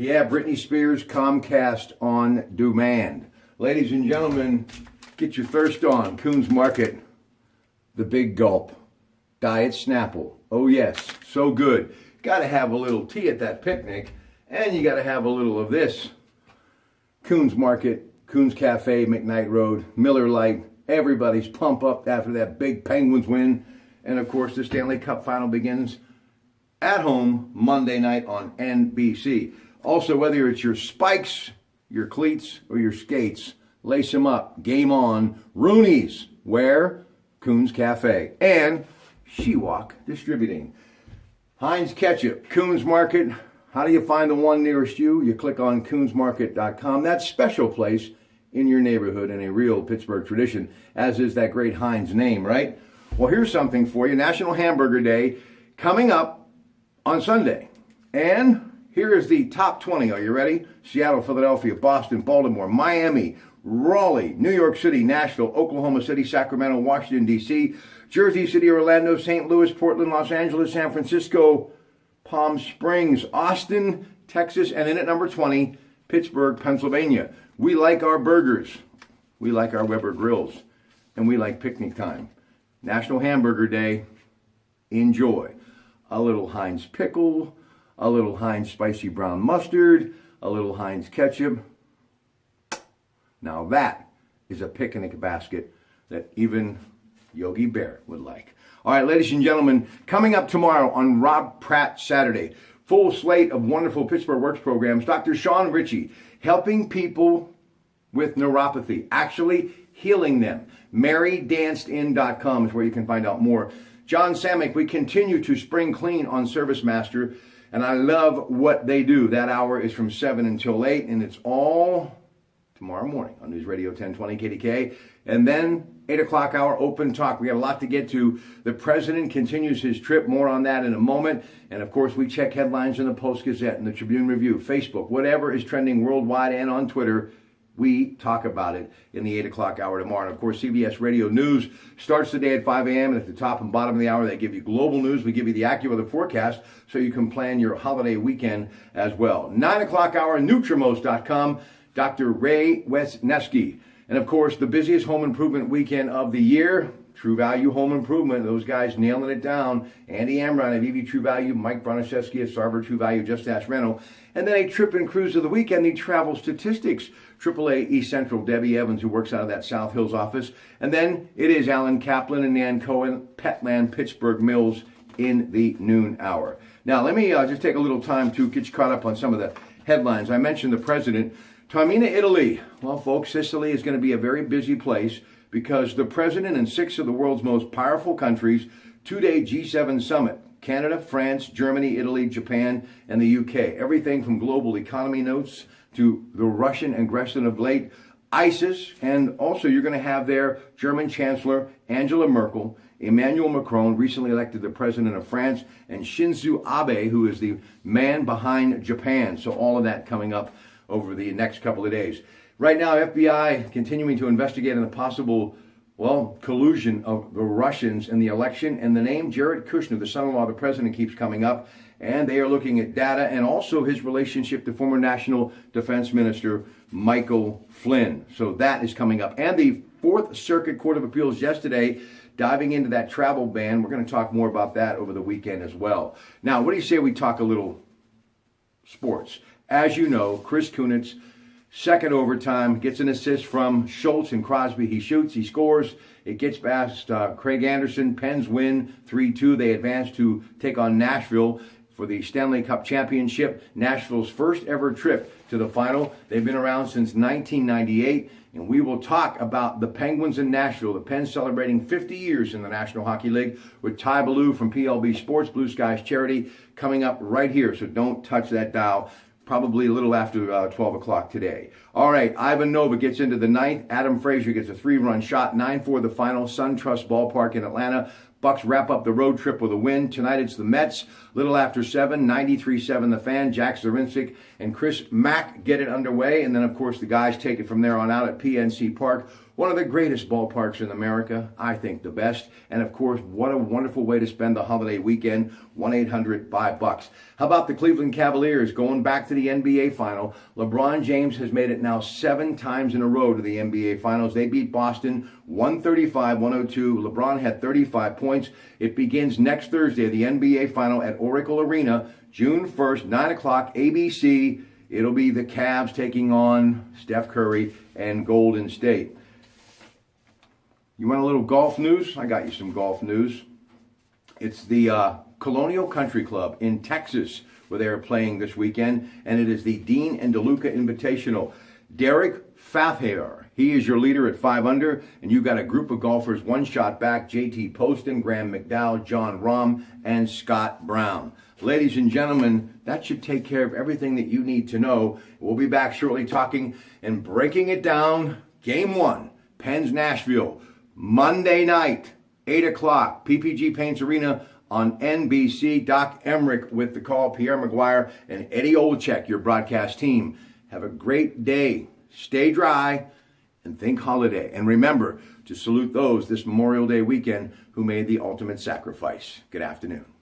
Yeah, Britney Spears, Comcast on demand. Ladies and gentlemen, get your thirst on. Coons Market, the Big Gulp, Diet Snapple. Oh yes, so good. Got to have a little tea at that picnic, and you got to have a little of this. Coons Market, Coons Cafe, McKnight Road, Miller Lite. Everybody's pumped up after that big Penguins win. And of course, the Stanley Cup final begins at home Monday night on NBC. Also, whether it's your spikes, your cleats, or your skates, lace them up. Game on. Rooney's. Where? Coons Cafe. And Shewalk Distributing. Heinz Ketchup. Coons Market. How do you find the one nearest you? You click on coonsmarket.com. That special place in your neighborhood in a real Pittsburgh tradition, as is that great Heinz name, right? Well, here's something for you. National Hamburger Day coming up on Sunday. And here is the top 20. Are you ready? Seattle, Philadelphia, Boston, Baltimore, Miami, Raleigh, New York City, Nashville, Oklahoma City, Sacramento, Washington, D.C., Jersey City, Orlando, St. Louis, Portland, Los Angeles, San Francisco, Palm Springs, Austin, Texas, and in at number 20, Pittsburgh, Pennsylvania. We like our burgers. We like our Weber grills. And we like picnic time. National Hamburger Day. Enjoy. A little Heinz pickle, a little Heinz spicy brown mustard, a little Heinz ketchup. Now that is a picnic basket that even Yogi Bear would like. All right, ladies and gentlemen, coming up tomorrow on Rob Pratte Saturday, full slate of wonderful Pittsburgh Works programs. Dr. Sean Ritchie, helping people with neuropathy, actually healing them. MaryDancedIn.com is where you can find out more. John Samick, we continue to spring clean on Service Master, and I love what they do. That hour is from 7 until 8, and it's all tomorrow morning on News Radio 1020 KDK. And then 8 o'clock hour open talk. We got a lot to get to. The president continues his trip. More on that in a moment. And of course, we check headlines in the Post-Gazette and the Tribune Review, Facebook, whatever is trending worldwide and on Twitter. We talk about it in the 8 o'clock hour tomorrow. And of course, CBS Radio News starts the day at 5 a.m. And at the top and bottom of the hour, they give you global news. We give you the AccuWeather forecast so you can plan your holiday weekend as well. 9 o'clock hour, Nutrimost.com. Dr. Ray Wesneski. And of course, the busiest home improvement weekend of the year, True Value Home Improvement. Those guys nailing it down. Andy Amron of EV True Value, Mike Broniszewski of Sarver True Value, Just Ask Rental. And then a trip and cruise of the weekend, the travel statistics. AAA East Central, Debbie Evans, who works out of that South Hills office. And then it is Alan Kaplan and Nan Cohen, Petland, Pittsburgh Mills in the noon hour. Now, let me just take a little time to get you caught up on some of the headlines. I mentioned the president. Taormina, Italy. Well, folks, Sicily is going to be a very busy place because the president and 6 of the world's most powerful countries, 2-day G7 summit. Canada, France, Germany, Italy, Japan, and the UK. Everything from global economy notes to the Russian aggression of late, ISIS, and also you're going to have there German Chancellor Angela Merkel, Emmanuel Macron, recently elected the president of France, and Shinzo Abe, who is the man behind Japan. So all of that coming up over the next couple of days. Right now, FBI continuing to investigate on the possible, collusion of the Russians in the election. And the name Jared Kushner, the son-in-law of the president, keeps coming up. And they are looking at data and also his relationship to former National Defense Minister Michael Flynn. So that is coming up. And the Fourth Circuit Court of Appeals yesterday diving into that travel ban. We're going to talk more about that over the weekend as well. Now, what do you say we talk a little sports? As you know, Chris Kunitz, second overtime, gets an assist from Schultz and Crosby. He shoots, he scores. It gets past Craig Anderson. Pens win 3-2. They advance to take on Nashville for the Stanley Cup Championship. Nashville's first ever trip to the final. They've been around since 1998. And we will talk about the Penguins in Nashville. The Pens celebrating 50 years in the National Hockey League with Ty Ballou from PLB Sports, Blue Skies Charity, coming up right here. So don't touch that dial. Probably a little after 12 o'clock today. All right, Ivan Nova gets into the ninth. Adam Frazier gets a 3-run shot. 9-4 the final. SunTrust Ballpark in Atlanta. Bucks wrap up the road trip with a win. Tonight it's the Mets. Little after 7. 93-7 the Fan. Jack Zarinsik and Chris Mack get it underway. And then, of course, the guys take it from there on out at PNC Park. One of the greatest ballparks in America, I think the best. And of course, what a wonderful way to spend the holiday weekend. 1-800-BUY-BUCKS. How about the Cleveland Cavaliers going back to the NBA final? LeBron James has made it now 7 times in a row to the NBA finals. They beat Boston 135-102. LeBron had 35 points. It begins next Thursday, the NBA final at Oracle Arena, June 1st, 9 o'clock, ABC. It'll be the Cavs taking on Steph Curry and Golden State. You want a little golf news? I got you some golf news. It's the Colonial Country Club in Texas where they are playing this weekend, and it is the Dean and DeLuca Invitational. Derek Fathair, he is your leader at 5 under, and you've got a group of golfers, 1 shot back: JT Poston, Graham McDowell, John Rahm, and Scott Brown. Ladies and gentlemen, that should take care of everything that you need to know. We'll be back shortly talking and breaking it down. Game 1, Penn's Nashville, Monday night, 8 o'clock, PPG Paints Arena on NBC. Doc Emmerich with the call, Pierre McGuire and Eddie Olczyk, your broadcast team. Have a great day. Stay dry and think holiday. And remember to salute those this Memorial Day weekend who made the ultimate sacrifice. Good afternoon.